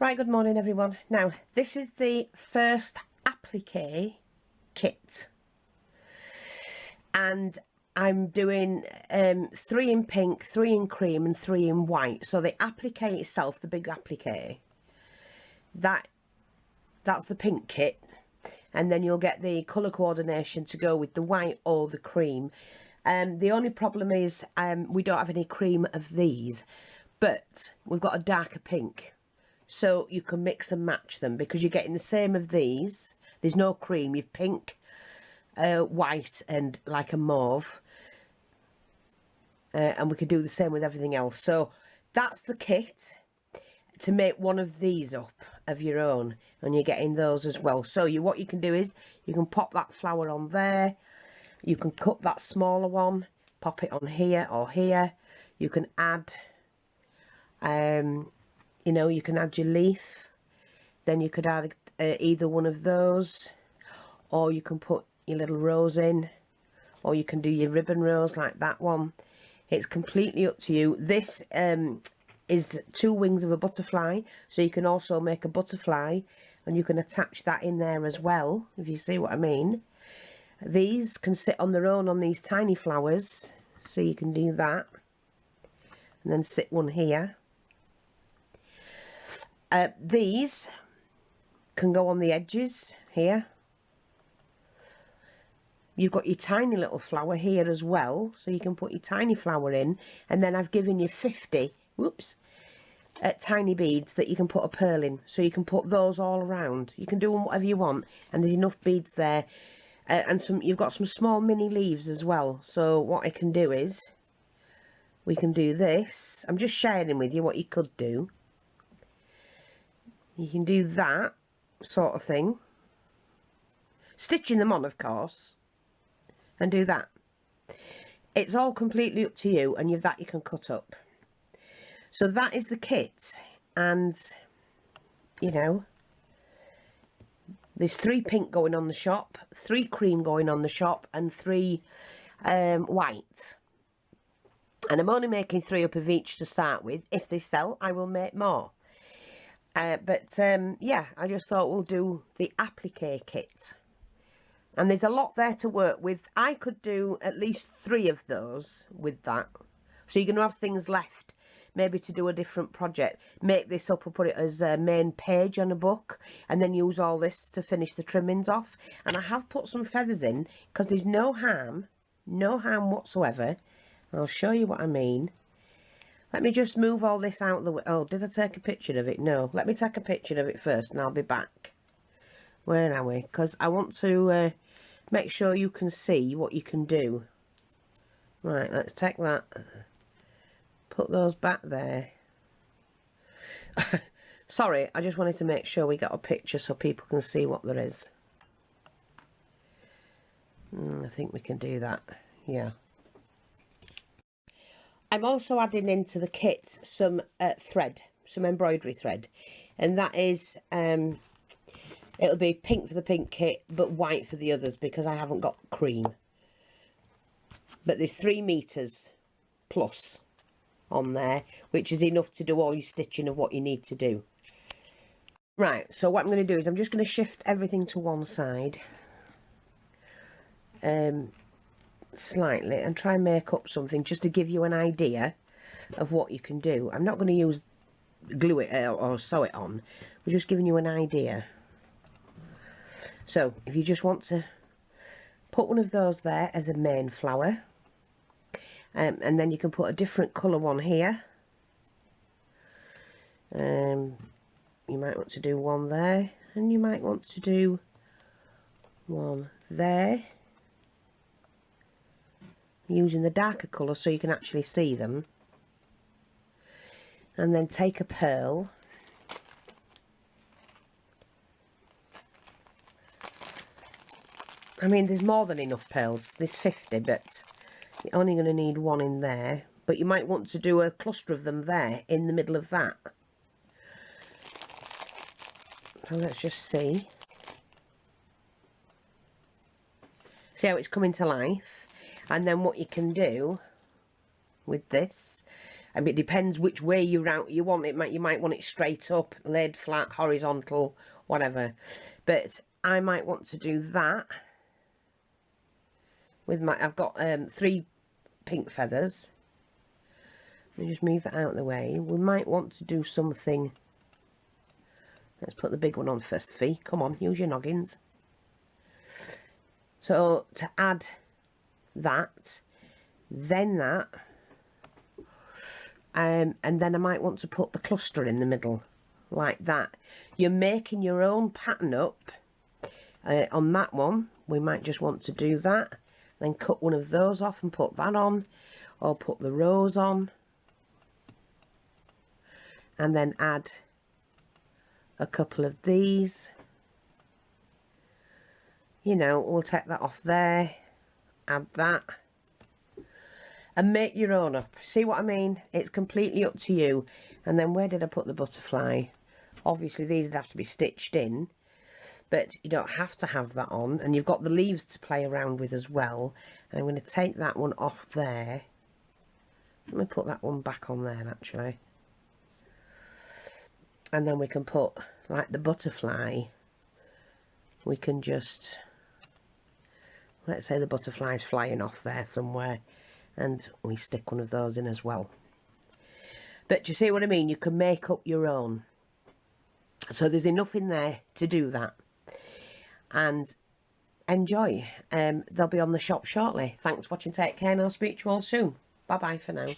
Right, good morning everyone. Now, this is the first applique kit. And I'm doing 3 in pink, 3 in cream and 3 in white. So the applique itself, the big applique, that's the pink kit. And then you'll get the colour coordination to go with the white or the cream. The only problem is we don't have any cream of these, but we've got a darker pink. So you can mix and match them because you're getting the same of these. There's no cream, you've pink, white and like a mauve. And we can do the same with everything else. So that's the kit to make one of these up of your own. And you're getting those as well. So what you can do is you can pop that flower on there. You can cut that smaller one, pop it on here or here. You can add... you know, you can add your leaf, then you could add either one of those, or you can put your little rose in, or you can do your ribbon rose like that one. It's completely up to you. This is 2 wings of a butterfly, so you can also make a butterfly, and you can attach that in there as well, if you see what I mean. These can sit on their own on these tiny flowers, so you can do that, and then sit one here. These can go on the edges here. You've got your tiny little flower here as well, so you can put your tiny flower in, and then I've given you 50 tiny beads that you can put a pearl in, so you can put those all around. You can do them whatever you want, and there's enough beads there, and you've got some small mini leaves as well. So what I can do is we can do this. I'm just sharing with you what you could do. You can do that sort of thing, stitching them on of course, and do that. It's all completely up to you, and that you can cut up. So that is the kit, and you know, there's 3 pink going on the shop, 3 cream going on the shop, and 3 white. And I'm only making 3 up of each to start with. If they sell, I will make more. Yeah, I just thought we'll do the applique kit. And there's a lot there to work with. I could do at least 3 of those with that. So you're going to have things left, maybe to do a different project. Make this up and put it as a main page on a book, and then use all this to finish the trimmings off. And I have put some feathers in, because there's no harm whatsoever. I'll show you what I mean. Let me just move all this out of the way. Oh, did I take a picture of it? No. Let me take a picture of it first and I'll be back. Where are we? Because I want to make sure you can see what you can do. Right, let's take that. Put those back there. Sorry, I just wanted to make sure we got a picture so people can see what there is. I think we can do that. Yeah. I'm also adding into the kit some thread, some embroidery thread, and that is, it'll be pink for the pink kit, but white for the others because I haven't got cream. But there's 3 meters plus on there, which is enough to do all your stitching of what you need to do. Right, so what I'm going to do is I'm just going to shift everything to one side. Slightly, and try and make up something just to give you an idea of what you can do. I'm not going to use glue it or sew it on. We're just giving you an idea. So if you just want to put one of those there as a main flower, and then you can put a different colour one here. You might want to do one there, and you might want to do one there, using the darker colour so you can actually see them. And then take a pearl, I mean there's more than enough pearls, there's 50, but you're only going to need 1 in there, but you might want to do a cluster of them there in the middle of that. So let's just see how it's coming to life. And then what you can do with this, And it depends which way you want it. You might want it straight up, laid flat, horizontal, whatever. But I might want to do that with my, I've got 3 pink feathers. Let me just move that out of the way. We might want to do something. Let's put the big one on first, Fee. Come on, use your noggins. So to add that, then that, and then I might want to put the cluster in the middle, like that. You're making your own pattern up. On that one, we might just want to do that, then cut one of those off and put that on, or put the rose on, and then add a couple of these. You know, we'll take that off there, add that, and make your own up. See what I mean? It's completely up to you. And then where did I put the butterfly? Obviously these would have to be stitched in, but you don't have to have that on. And you've got the leaves to play around with as well. And I'm going to take that one off there. Let me put that one back on there actually. And then we can put, like the butterfly, we can just, let's say the butterfly's flying off there somewhere, and we stick one of those in as well. But you see what I mean? You can make up your own. So there's enough in there to do that. And enjoy. They'll be on the shop shortly. Thanks for watching. Take care, and I'll speak to you all soon. Bye bye for now.